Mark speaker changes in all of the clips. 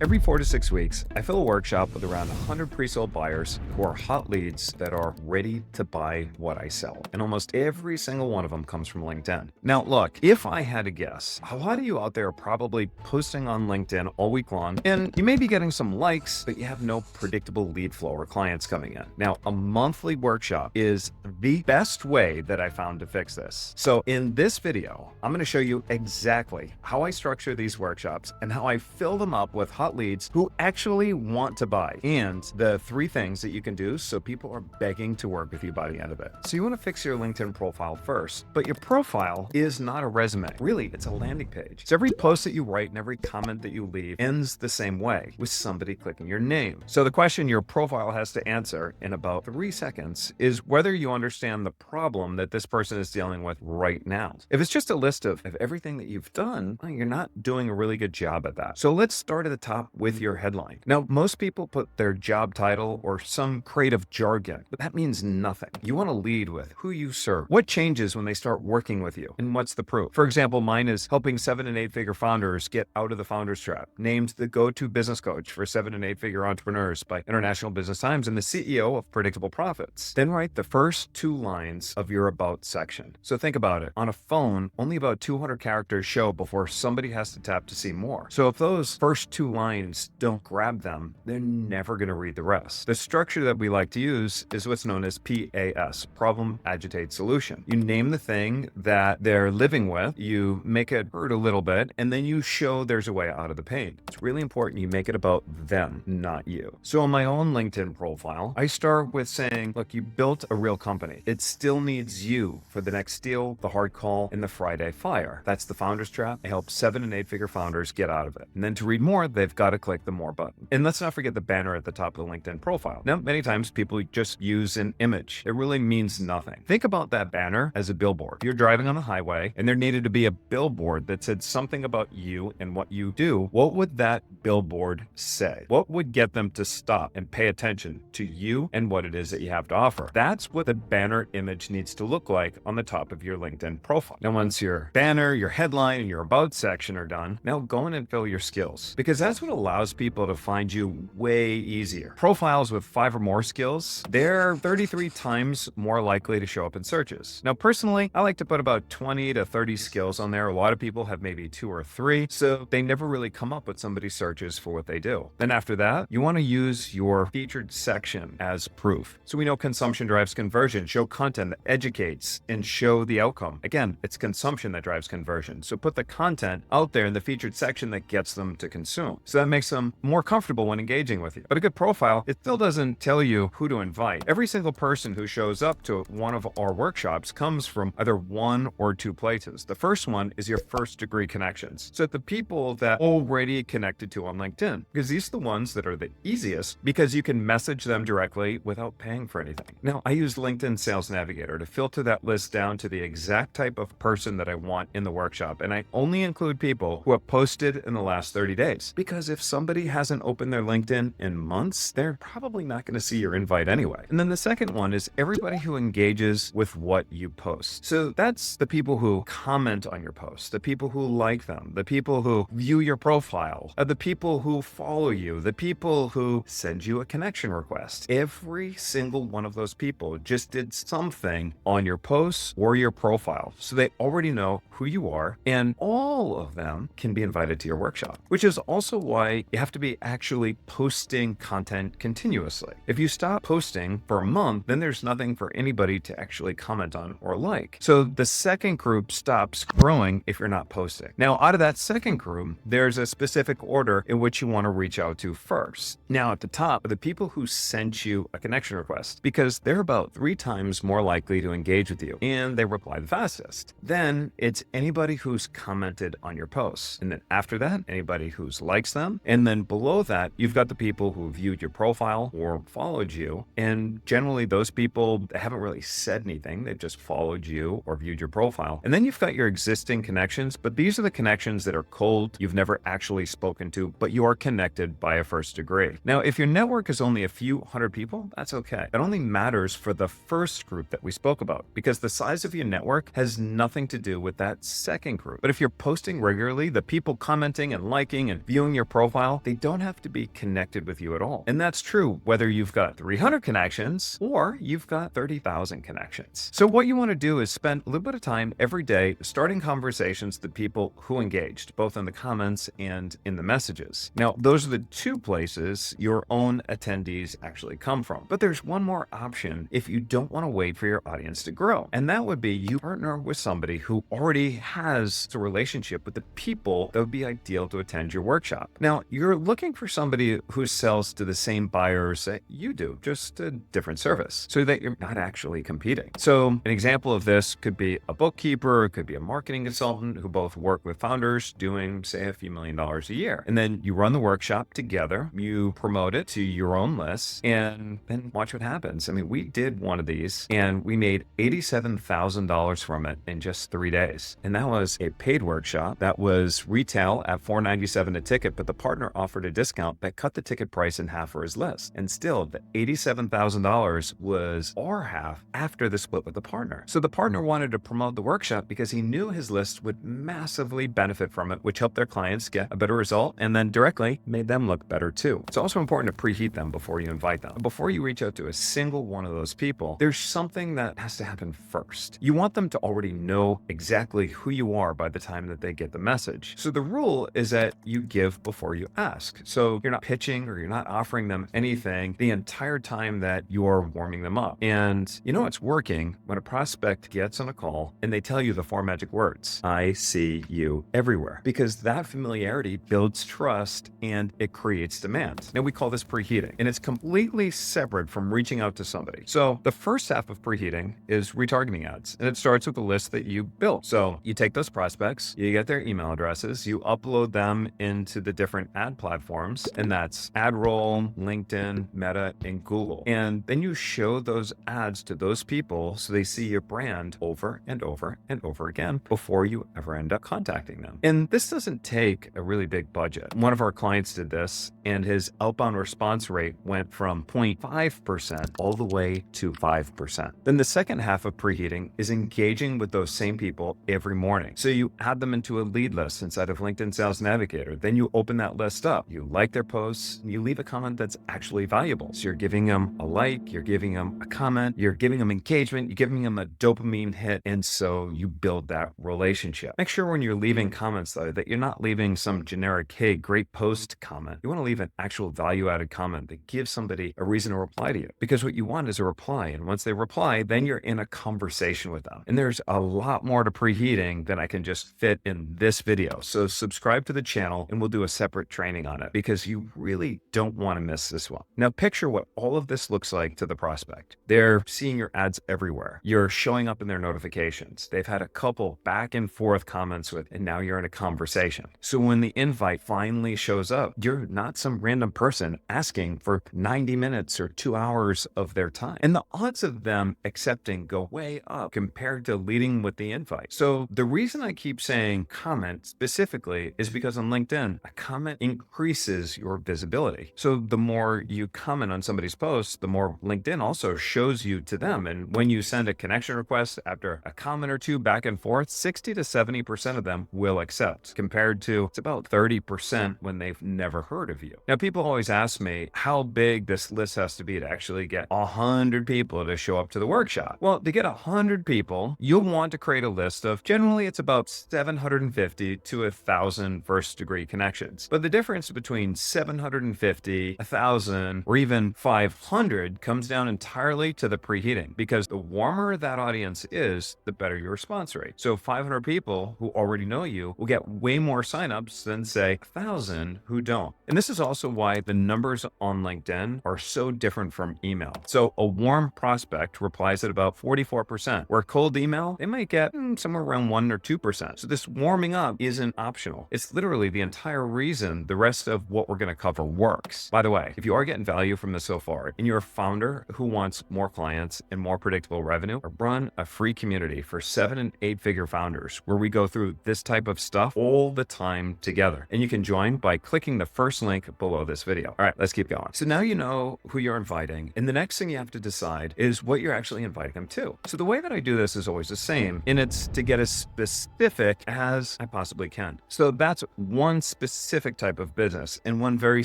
Speaker 1: Every 4 to 6 weeks, I fill a workshop with around 100 pre-sold buyers who are hot leads that are ready to buy what I sell. And almost every single one of them comes from LinkedIn. Now, look, if I had to guess, a lot of you out there are probably posting on LinkedIn all week long, and you may be getting some likes, but you have no predictable lead flow or clients coming in. Now, a monthly workshop is the best way that I found to fix this. So in this video, I'm going to show you exactly how I structure these workshops and how I fill them up with hot leads who actually want to buy, and the 3 things that you can do so people are begging to work with you by the end of it. So you want to fix your LinkedIn profile first, but your profile is not a resume. Really, it's a landing page. So every post that you write and every comment that you leave ends the same way, with somebody clicking your name. So the question your profile has to answer in about 3 seconds is whether you understand the problem that this person is dealing with right now. If it's just a list of everything that you've done, well, you're not doing a really good job at that. So let's start at the top with your headline. Now, most people put their job title or some creative jargon, but that means nothing. You want to lead with who you serve, what changes when they start working with you, and what's the proof. For example, mine is helping 7 and 8 figure founders get out of the founder's trap, named the go-to business coach for 7 and 8 figure entrepreneurs by International Business Times, and the CEO of Predictable Profits. Then write the first 2 lines of your about section. So think about it. On a phone, only about 200 characters show before somebody has to tap to see more. So if those first 2 lines don't grab them, they're never going to read the rest. The structure that we like to use is what's known as PAS, problem, agitate, solution. You name the thing that they're living with, you make it hurt a little bit, and then you show there's a way out of the pain. It's really important you make it about them, not you. So on my own LinkedIn profile, I start with saying, look, you built a real company. It still needs you for the next deal, the hard call, and the Friday fire. That's the founder's trap. I help 7 and 8 figure founders get out of it. And then to read more, they've got to click the more button. And let's not forget the banner at the top of the LinkedIn profile. Now, many times people just use an image. It really means nothing. Think about that banner as a billboard. If you're driving on the highway and there needed to be a billboard that said something about you and what you do, what would that billboard say? What would get them to stop and pay attention to you and what it is that you have to offer? That's what the banner image needs to look like on the top of your LinkedIn profile. Now, once your banner, your headline, and your about section are done, now go in and fill your skills, because that's what allows people to find you way easier. Profiles with 5 or more skills, they're 33 times more likely to show up in searches. Now, personally, I like to put about 20 to 30 skills on there. A lot of people have maybe 2 or 3, so they never really come up with somebody's searches for what they do. Then after that, you want to use your featured section as proof. So we know consumption drives conversion. Show content that educates and show the outcome. Again, it's consumption that drives conversion. So put the content out there in the featured section that gets them to consume. So that makes them more comfortable when engaging with you. But a good profile, it still doesn't tell you who to invite. Every single person who shows up to one of our workshops comes from either 1 or 2 places. The first one is your first degree connections. So the people that already connected to on LinkedIn, because these are the ones that are the easiest because you can message them directly without paying for anything. Now, I use LinkedIn Sales Navigator to filter that list down to the exact type of person that I want in the workshop. And I only include people who have posted in the last 30 days. Because if somebody hasn't opened their LinkedIn in months, they're probably not going to see your invite anyway. And then the second one is everybody who engages with what you post. So that's the people who comment on your posts, the people who like them, the people who view your profile, the people who follow you, the people who send you a connection request. Every single one of those people just did something on your posts or your profile. So they already know who you are, and all of them can be invited to your workshop, which is also why you have to be actually posting content continuously. If you stop posting for a month, then there's nothing for anybody to actually comment on or like. So the second group stops growing if you're not posting. Now, out of that second group, there's a specific order in which you want to reach out to first. Now, at the top are the people who sent you a connection request, because they're about 3 times more likely to engage with you and they reply the fastest. Then it's anybody who's commented on your posts. And then after that, anybody who's likes them. And then below that, you've got the people who viewed your profile or followed you. And generally those people haven't really said anything. They've just followed you or viewed your profile. And then you've got your existing connections, but these are the connections that are cold. You've never actually spoken to, but you are connected by a first degree. Now, if your network is only a few hundred people, that's okay. It only matters for the first group that we spoke about, because the size of your network has nothing to do with that second group. But if you're posting regularly, the people commenting and liking and viewing your profile, they don't have to be connected with you at all. And that's true whether you've got 300 connections or you've got 30,000 connections. So what you want to do is spend a little bit of time every day starting conversations with people who engaged, both in the comments and in the messages. Now, those are the two places your own attendees actually come from. But there's one more option if you don't want to wait for your audience to grow. And that would be you partner with somebody who already has a relationship with the people that would be ideal to attend your workshop. Now, you're looking for somebody who sells to the same buyers that you do, just a different service, so that you're not actually competing. So an example of this could be a bookkeeper, it could be a marketing consultant who both work with founders doing, say, a few $1,000,000 a year. And then you run the workshop together, you promote it to your own list, and then watch what happens. I mean, we did one of these and we made $87,000 from it in just 3 days. And that was a paid workshop that was retail at $497 a ticket, but the partner offered a discount that cut the ticket price in half for his list. And still, the $87,000 was our half after the split with the partner. So the partner wanted to promote the workshop because he knew his list would massively benefit from it, which helped their clients get a better result and then directly made them look better too. It's also important to preheat them before you invite them. Before you reach out to a single one of those people, there's something that has to happen first. You want them to already know exactly who you are by the time that they get the message. So the rule is that you give before you ask. So you're not pitching or you're not offering them anything the entire time that you're warming them up. And you know it's working when a prospect gets on a call and they tell you the 4 magic words, I see you everywhere, because that familiarity builds trust and it creates demand. Now we call this preheating, and it's completely separate from reaching out to somebody. So the first half of preheating is retargeting ads, and it starts with the list that you built. So you take those prospects, you get their email addresses, you upload them into the different ad platforms, and that's AdRoll, LinkedIn, Meta, and Google. And then you show those ads to those people so they see your brand over and over and over again before you ever end up contacting them. And this doesn't take a really big budget. One of our clients did this, and his outbound response rate went from 0.5% all the way to 5%. Then the second half of preheating is engaging with those same people every morning. So you add them into a lead list inside of LinkedIn Sales Navigator. Then you open that list up. You like their posts, and you leave a comment that's actually valuable. So you're giving them a like, you're giving them a comment, you're giving them engagement, you're giving them a dopamine hit. And so you build that relationship. Make sure when you're leaving comments though, that you're not leaving some generic, hey, great post comment. You want to leave an actual value-added comment that gives somebody a reason to reply to you, because what you want is a reply. And once they reply, then you're in a conversation with them. And there's a lot more to preheating than I can just fit in this video. So subscribe to the channel and we'll do a separate training on it, because you really don't want to miss this one. Now picture what all of this looks like to the prospect. They're seeing your ads everywhere. You're showing up in their notifications. They've had a couple back and forth comments with, and now you're in a conversation. So when the invite finally shows up, you're not some random person asking for 90 minutes or 2 hours of their time. And the odds of them accepting go way up compared to leading with the invite. So the reason I keep saying comment specifically is because on LinkedIn, a comment increases your visibility. So the more you comment on somebody's post, the more LinkedIn also shows you to them. And when you send a connection request after a comment or two back and forth, 60 to 70% of them will accept, compared to it's about 30% when they've never heard of you. Now, people always ask me how big this list has to be to actually get 100 people to show up to the workshop. Well, to get 100 people, you'll want to create a list of, generally it's about 750 to 1,000 first degree connections. But the difference between 750, 1,000, or even 500 comes down entirely to the preheating, because the warmer that audience is, the better your response rate. So 500 people who already know you will get way more signups than say 1,000 who don't. And this is also why the numbers on LinkedIn are so different from email. So a warm prospect replies at about 44%, where cold email, they might get somewhere around 1 or 2%. So this warming up isn't optional. It's literally the entire reason the rest of what we're going to cover works. By the way, if you are getting value from this so far, and you're a founder who wants more clients and more predictable revenue, run a free community for 7 and 8 figure founders where we go through this type of stuff all the time together. And you can join by clicking the first link below this video. All right, let's keep going. So now you know who you're inviting, and the next thing you have to decide is what you're actually inviting them to. So the way that I do this is always the same, and it's to get as specific as I possibly can. So that's one specific specific type of business and one very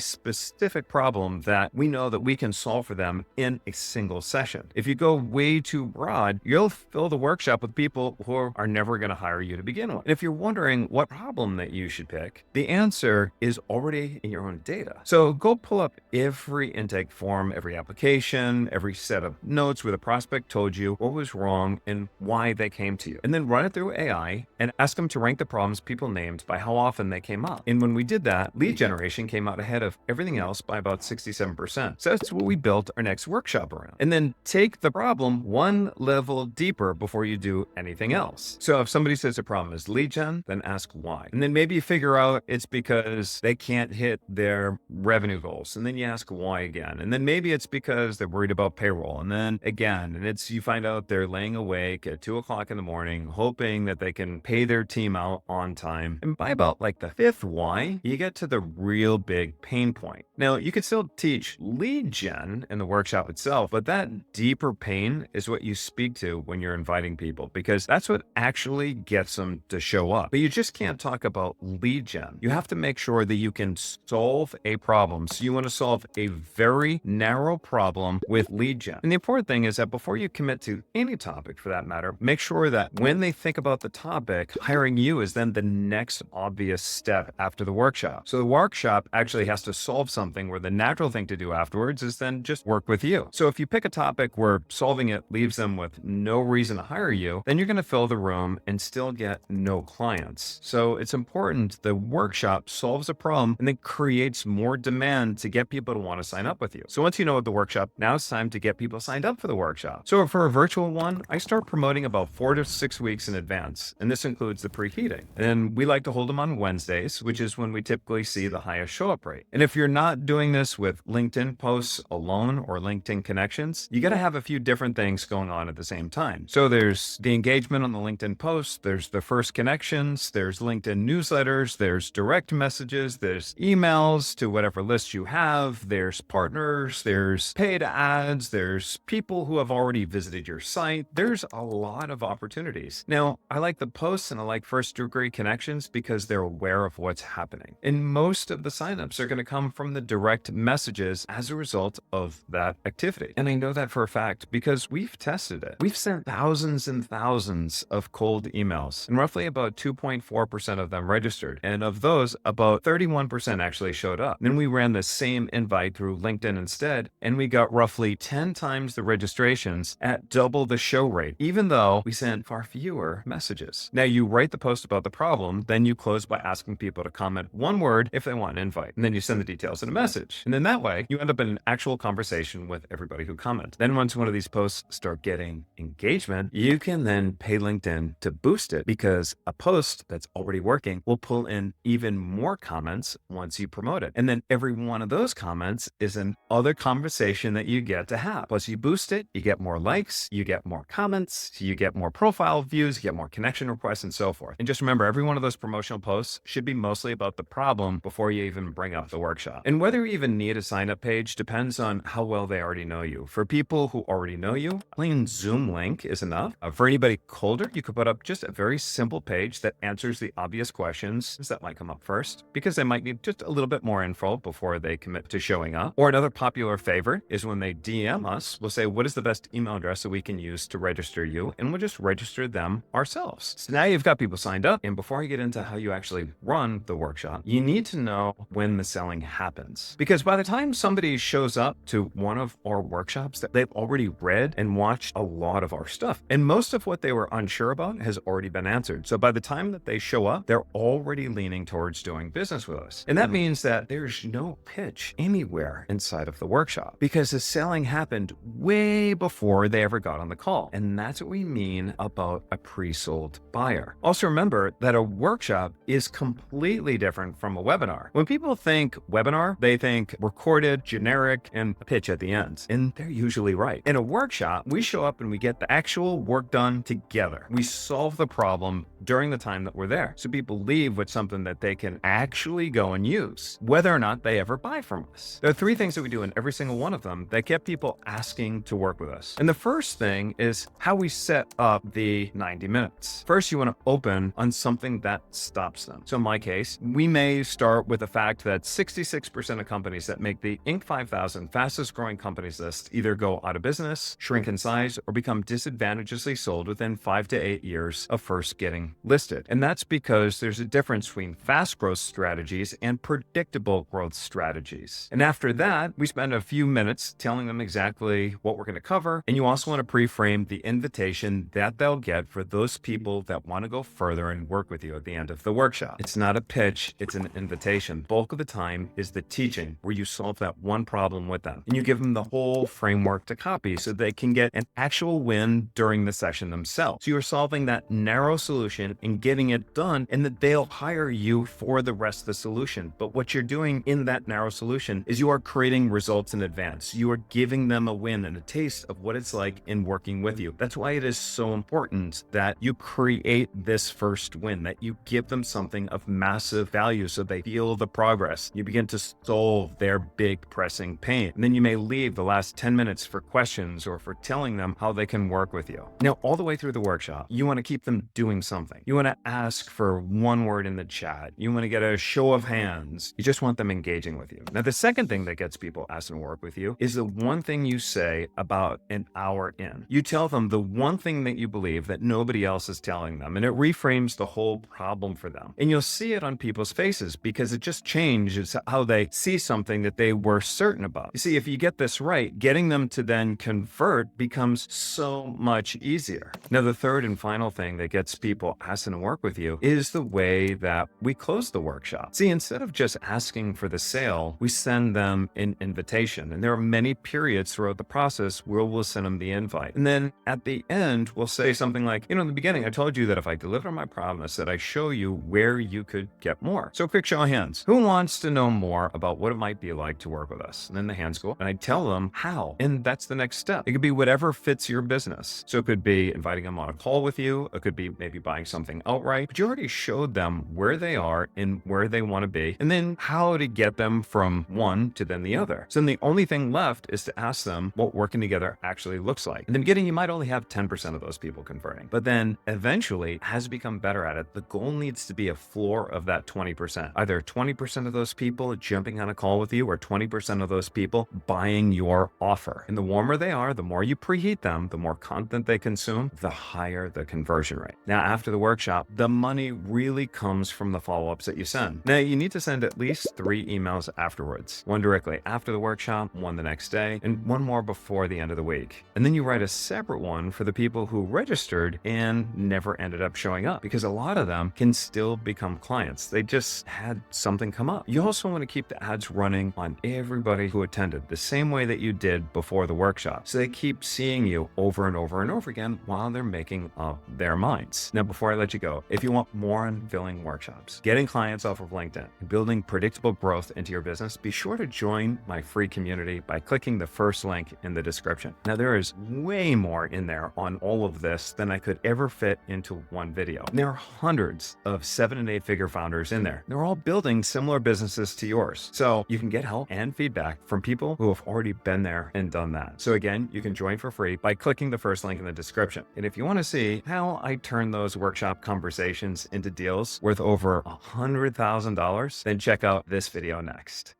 Speaker 1: specific problem that we know that we can solve for them in a single session. If you go way too broad, you'll fill the workshop with people who are never going to hire you to begin with. And if you're wondering what problem that you should pick, the answer is already in your own data. So go pull up every intake form, every application, every set of notes where the prospect told you what was wrong and why they came to you. And then run it through AI and ask them to rank the problems people named by how often they came up. And when we did that, lead generation came out ahead of everything else by about 67%. So that's what we built our next workshop around. And then take the problem one level deeper before you do anything else. So if somebody says a problem is lead gen, then ask why. And then maybe you figure out it's because they can't hit their revenue goals. And then you ask why again. And then maybe it's because they're worried about payroll. And then again, and it's, you find out they're laying awake at 2:00 in the morning, hoping that they can pay their team out on time. And by about like the fifth why, you get to the real big pain point. Now, you could still teach lead gen in the workshop itself, but that deeper pain is what you speak to when you're inviting people, because that's what actually gets them to show up. But you just can't talk about lead gen. You have to make sure that you can solve a problem. So you want to solve a very narrow problem with lead gen. And the important thing is that before you commit to any topic for that matter, make sure that when they think about the topic, hiring you is then the next obvious step after the workshop. So the workshop actually has to solve something where the natural thing to do afterwards is then just work with you. So if you pick a topic where solving it leaves them with no reason to hire you, then you're going to fill the room and still get no clients. So it's important the workshop solves a problem and then creates more demand to get people to want to sign up with you. So once you know the workshop, now it's time to get people signed up for the workshop. So for a virtual one, I start promoting about 4 to 6 weeks in advance. And this includes the preheating. And we like to hold them on Wednesdays, which is when we typically see the highest show up rate. And if you're not doing this with LinkedIn posts alone or LinkedIn connections, you got to have a few different things going on at the same time. So there's the engagement on the LinkedIn posts, there's the first connections, there's LinkedIn newsletters, there's direct messages, there's emails to whatever list you have, there's partners, there's paid ads, there's people who have already visited your site. There's a lot of opportunities. Now, I like the posts and I like first degree connections because they're aware of what's happening. And most of the signups are going to come from the direct messages as a result of that activity. And I know that for a fact because we've tested it. We've sent thousands and thousands of cold emails, and roughly about 2.4% of them registered. And of those, about 31% actually showed up. Then we ran the same invite through LinkedIn instead, and we got roughly 10 times the registrations at double the show rate, even though we sent far fewer messages. Now you write the post about the problem, then you close by asking people to comment one word if they want an invite, and then you send the details in a message. And then that way, you end up in an actual conversation with everybody who comments. Then once one of these posts start getting engagement, you can then pay LinkedIn to boost it, because a post that's already working will pull in even more comments once you promote it. And then every one of those comments is another conversation that you get to have. Plus you boost it, you get more likes, you get more comments, you get more profile views, you get more connection requests, and so forth. And just remember, every one of those promotional posts should be mostly about the problem before you even bring up the workshop. And whether you even need a sign-up page depends on how well they already know you. For people who already know you, a plain Zoom link is enough. For anybody colder, you could put up just a very simple page that answers the obvious questions that might come up first, because they might need just a little bit more info before they commit to showing up. Or another popular favorite is when they DM us, we'll say, what is the best email address that we can use to register you? And we'll just register them ourselves. So now you've got people signed up. And before I get into how you actually run the workshop, you need to know when the selling happens. Because by the time somebody shows up to one of our workshops, they've already read and watched a lot of our stuff. And most of what they were unsure about has already been answered. So by the time that they show up, they're already leaning towards doing business with us. And that means that there's no pitch anywhere inside of the workshop, because the selling happened way before they ever got on the call. And that's what we mean about a pre-sold buyer. Also remember that a workshop is completely different from a webinar. When people think webinar, they think recorded, generic, and a pitch at the end. And they're usually right. In a workshop, we show up and we get the actual work done together. We solve the problem during the time that we're there. So people leave with something that they can actually go and use, whether or not they ever buy from us. There are 3 things that we do in every single one of them that get people asking to work with us. And the first thing is how we set up the 90 minutes. First, you want to open on something that stops them. So in my case, we may start with the fact that 66% of companies that make the Inc. 5000 fastest growing companies list either go out of business, shrink in size, or become disadvantageously sold within 5 to 8 years of first getting listed. And that's because there's a difference between fast growth strategies and predictable growth strategies. And after that, we spend a few minutes telling them exactly what we're going to cover. And you also want to pre-frame the invitation that they'll get for those people that want to go further and work with you at the end of the workshop. It's not a pitch, it's an invitation. Bulk of the time is the teaching, where you solve that one problem with them. And you give them the whole framework to copy so they can get an actual win during the session themselves. So you're solving that narrow solution and getting it done, and that they'll hire you for the rest of the solution. But what you're doing in that narrow solution is you are creating results in advance. You are giving them a win and a taste of what it's like in working with you. That's why it is so important that you create this first win, that you give them something of massive value so they feel the progress. You begin to solve their big pressing pain. And then you may leave the last 10 minutes for questions or for telling them how they can work with you. Now, all the way through the workshop, you want to keep them doing something. You want to ask for one word in the chat. You want to get a show of hands. You just want them engaging with you. Now, the second thing that gets people asked to work with you is the one thing you say about an hour in. You tell them the one thing that you believe that nobody else is telling them, and it reframes the whole problem for them. And you'll see it on people's faces because it just changes how they see something that they were certain about. You see, if you get this right, getting them to then convert becomes so much easier. Now, the third and final thing that gets people asking to work with you is the way that we close the workshop. See, instead of just asking for the sale, we send them an invitation. And there are many periods throughout the process where we'll send them the invite. And then at the end, we'll say something like, in the beginning, I told you that if I deliver my promise, that I show you where you could get more. So quick show of hands. Who wants to know more about what it might be like to work with us? And then the hands go up, and I tell them how. And that's the next step. It could be whatever fits your business. So it could be inviting them on a call with you. It could be maybe buying something outright, but you already showed them where they are and where they want to be, and then how to get them from one to then the other. So then the only thing left is to ask them what working together actually looks like. In the beginning, you might only have 10% of those people converting, but then eventually, as you become better at it, the goal needs to be a floor of that 20%. Either 20% of those people jumping on a call with you, or 20% of those people buying your offer. And the warmer they are, the more you preheat them, the more content they consume, the higher the conversion rate. Now, after the workshop, the money really comes from the follow-ups that you send. Now, you need to send at least 3 emails afterwards. One directly after the workshop, one the next day, and one more before the end of the week. And then you write a separate one for the people who registered and never ended up showing up, because a lot of them can still become clients. They just had something come up. You also want to keep the ads running on everybody who attended the same way that you did before the workshop, so they keep seeing you over and over and over again while they're making up their minds. Now, before I let you go, if you want more on filling workshops, getting clients off of LinkedIn, and building predictable growth into your business, be sure to join my free community by clicking the first link in the description. Now, there is way more in there on all of this than I could ever fit into one video. And there are hundreds of 7 and 8 figure founders in there. They're all building similar businesses to yours. So you can get help and feedback from people who have already been there and done that. So again, you can join for free by clicking the first link in the description. And if you want to see how I turn those workshop conversations into deals worth over $100,000, then check out this video next.